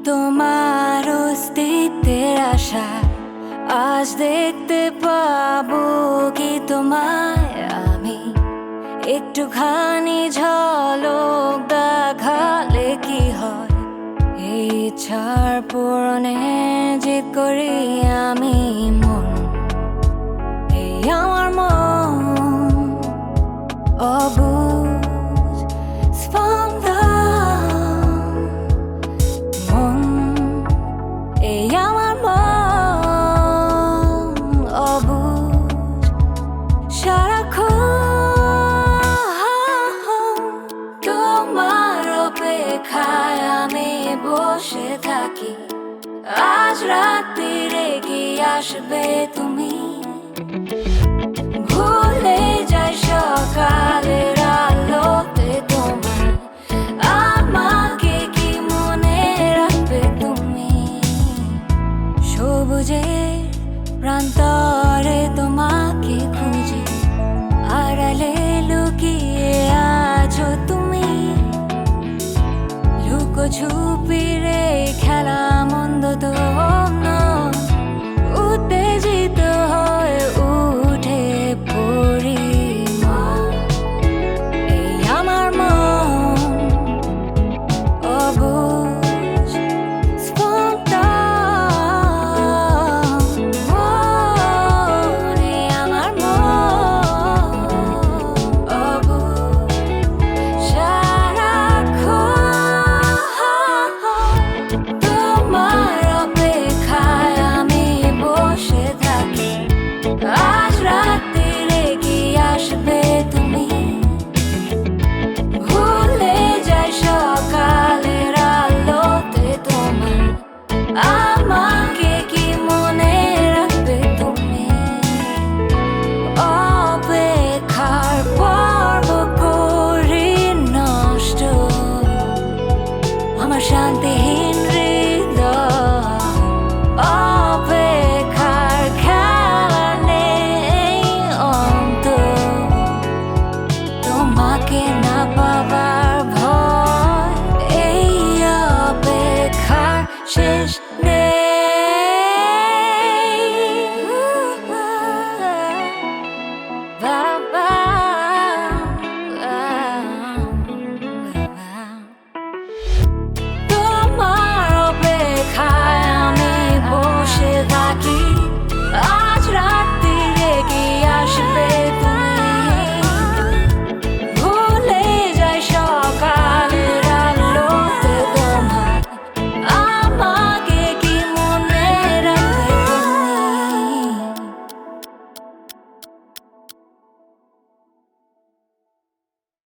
তোমার অস্তিত্বের আশা আজ দেখতে পাবো কি তোমায় আমি একটুখানি ঝলক দেখালে কি হয় এই ইচ্ছার পূরণে জিদ করি আমি মন এই আমার মন অবুঝ স্পন্দন মন এই আমার মন অবুঝ সারাক্ষণ তোমার অপেক্ষায় আমি বসে থাকি আজ রাত্রিরে কি আসবে তুমি ভুলে যাই সকালের আলোতে তোমার আমাকে কি মনে রাখবে তুমি সবুজের প্রান্তরে তোমাকে খুঁজি আড়ালে লুকিয়ে আছো তুমি লুকোছুপিরে খেলা মন্দ তো নয় উত্তেজিত হয়ে উঠে পড়ি এই আমার মন অবুঝ স্পন্দন মন এই আমার মন অবুঝ সারাক্ষণ তোমার অপেক্ষায় আমি বসে থাকি আজ রাত্রিরে কি আসবে তুমি ভুলে যাই সকালের আলোতে তোমার আমাকে কি মনে রাখবে তুমি অপেক্ষার পর্ব করি নষ্ট আমার শান্তিহীন হৃদয় অপেক্ষার খেলা নেই অন্ত তোমাকে না পাবার ভয় এই অপেক্ষার শেষ নেই